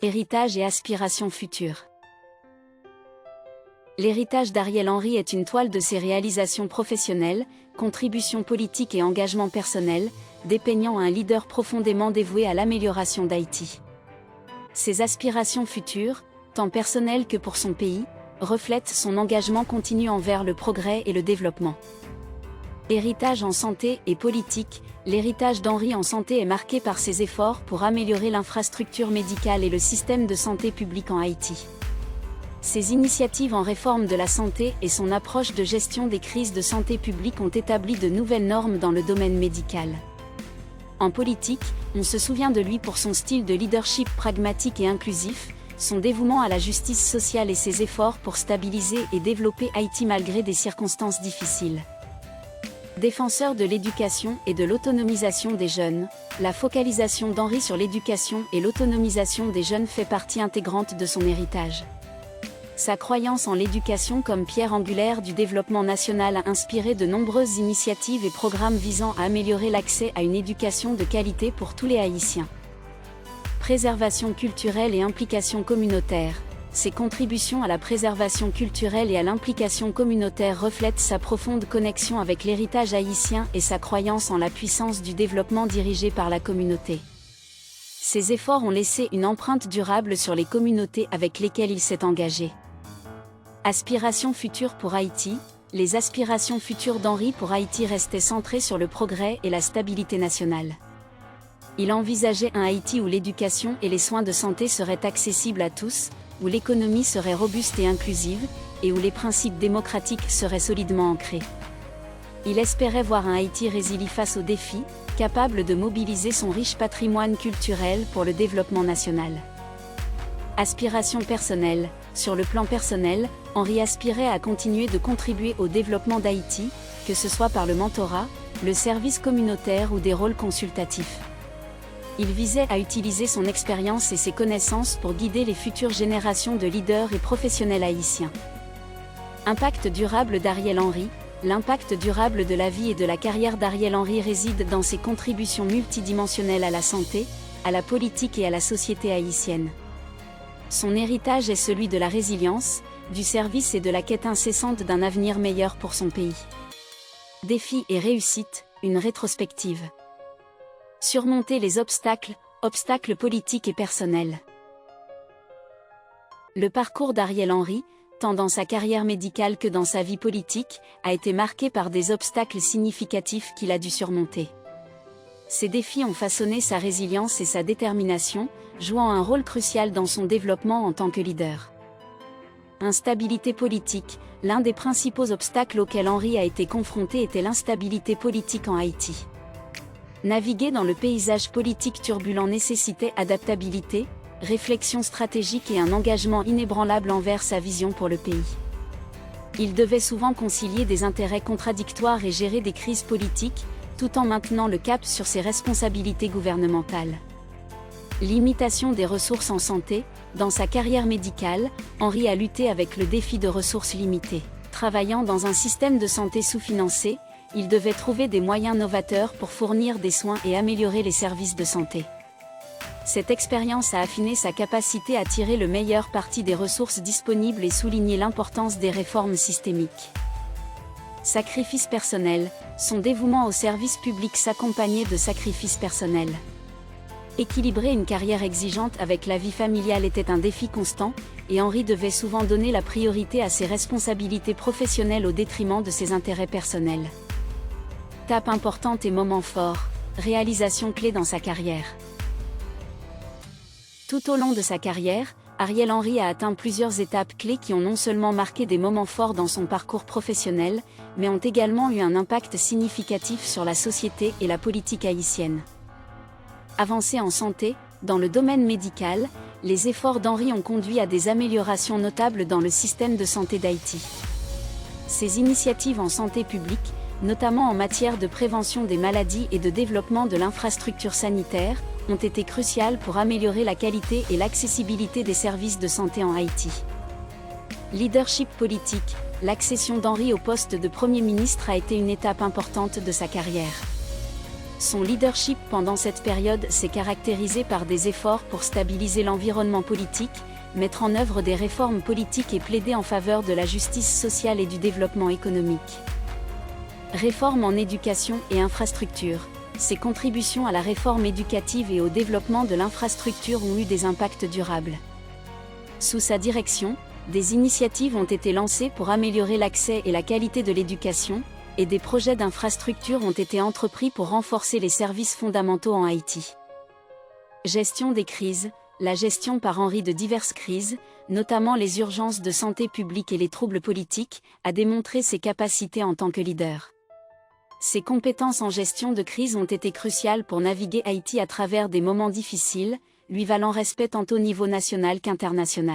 Héritage et aspirations futures. L'héritage d'Ariel Henry est une toile de ses réalisations professionnelles, contributions politiques et engagements personnels, dépeignant un leader profondément dévoué à l'amélioration d'Haïti. Ses aspirations futures, tant personnelles que pour son pays, reflètent son engagement continu envers le progrès et le développement. Héritage en santé et politique. L'héritage d'Henry en santé est marqué par ses efforts pour améliorer l'infrastructure médicale et le système de santé publique en Haïti. Ses initiatives en réforme de la santé et son approche de gestion des crises de santé publique ont établi de nouvelles normes dans le domaine médical. En politique, on se souvient de lui pour son style de leadership pragmatique et inclusif, son dévouement à la justice sociale et ses efforts pour stabiliser et développer Haïti malgré des circonstances difficiles. Défenseur de l'éducation et de l'autonomisation des jeunes, la focalisation d'Henry sur l'éducation et l'autonomisation des jeunes fait partie intégrante de son héritage. Sa croyance en l'éducation comme pierre angulaire du développement national a inspiré de nombreuses initiatives et programmes visant à améliorer l'accès à une éducation de qualité pour tous les Haïtiens. Préservation culturelle et implication communautaire. Ses contributions à la préservation culturelle et à l'implication communautaire reflètent sa profonde connexion avec l'héritage haïtien et sa croyance en la puissance du développement dirigé par la communauté. Ses efforts ont laissé une empreinte durable sur les communautés avec lesquelles il s'est engagé. Aspirations futures pour Haïti. Les aspirations futures d'Henry pour Haïti restaient centrées sur le progrès et la stabilité nationale. Il envisageait un Haïti où l'éducation et les soins de santé seraient accessibles à tous, où l'économie serait robuste et inclusive, et où les principes démocratiques seraient solidement ancrés. Il espérait voir un Haïti résilient face aux défis, capable de mobiliser son riche patrimoine culturel pour le développement national. Aspirations personnelles. Sur le plan personnel, Henry aspirait à continuer de contribuer au développement d'Haïti, que ce soit par le mentorat, le service communautaire ou des rôles consultatifs. Il visait à utiliser son expérience et ses connaissances pour guider les futures générations de leaders et professionnels haïtiens. Impact durable d'Ariel Henry. L'impact durable de la vie et de la carrière d'Ariel Henry réside dans ses contributions multidimensionnelles à la santé, à la politique et à la société haïtienne. Son héritage est celui de la résilience, du service et de la quête incessante d'un avenir meilleur pour son pays. Défis et réussites, une rétrospective. Surmonter les obstacles politiques et personnels. Le parcours d'Ariel Henry, tant dans sa carrière médicale que dans sa vie politique, a été marqué par des obstacles significatifs qu'il a dû surmonter. Ces défis ont façonné sa résilience et sa détermination, jouant un rôle crucial dans son développement en tant que leader. Instabilité politique. L'un des principaux obstacles auxquels Henry a été confronté était l'instabilité politique en Haïti. Naviguer dans le paysage politique turbulent nécessitait adaptabilité, réflexion stratégique et un engagement inébranlable envers sa vision pour le pays. Il devait souvent concilier des intérêts contradictoires et gérer des crises politiques, tout en maintenant le cap sur ses responsabilités gouvernementales. Limitation des ressources en santé. Dans sa carrière médicale, Henry a lutté avec le défi de ressources limitées. Travaillant dans un système de santé sous-financé, il devait trouver des moyens novateurs pour fournir des soins et améliorer les services de santé. Cette expérience a affiné sa capacité à tirer le meilleur parti des ressources disponibles et souligné l'importance des réformes systémiques. Sacrifice personnel. Son dévouement au service public s'accompagnait de sacrifices personnels. Équilibrer une carrière exigeante avec la vie familiale était un défi constant, et Henry devait souvent donner la priorité à ses responsabilités professionnelles au détriment de ses intérêts personnels. Étape importante et moments forts, réalisation clé dans sa carrière. Tout au long de sa carrière, Ariel Henry a atteint plusieurs étapes clés qui ont non seulement marqué des moments forts dans son parcours professionnel, mais ont également eu un impact significatif sur la société et la politique haïtienne. Avancées en santé. Dans le domaine médical, les efforts d'Henry ont conduit à des améliorations notables dans le système de santé d'Haïti. Ses initiatives en santé publique, notamment en matière de prévention des maladies et de développement de l'infrastructure sanitaire, ont été cruciales pour améliorer la qualité et l'accessibilité des services de santé en Haïti. Leadership politique. L'accession d'Henry au poste de Premier ministre a été une étape importante de sa carrière. Son leadership pendant cette période s'est caractérisé par des efforts pour stabiliser l'environnement politique, mettre en œuvre des réformes politiques et plaider en faveur de la justice sociale et du développement économique. Réformes en éducation et infrastructure. Ses contributions à la réforme éducative et au développement de l'infrastructure ont eu des impacts durables. Sous sa direction, des initiatives ont été lancées pour améliorer l'accès et la qualité de l'éducation, et des projets d'infrastructure ont été entrepris pour renforcer les services fondamentaux en Haïti. Gestion des crises. La gestion par Henri de diverses crises, notamment les urgences de santé publique et les troubles politiques, a démontré ses capacités en tant que leader. Ses compétences en gestion de crise ont été cruciales pour naviguer Haïti à travers des moments difficiles, lui valant respect tant au niveau national qu'international.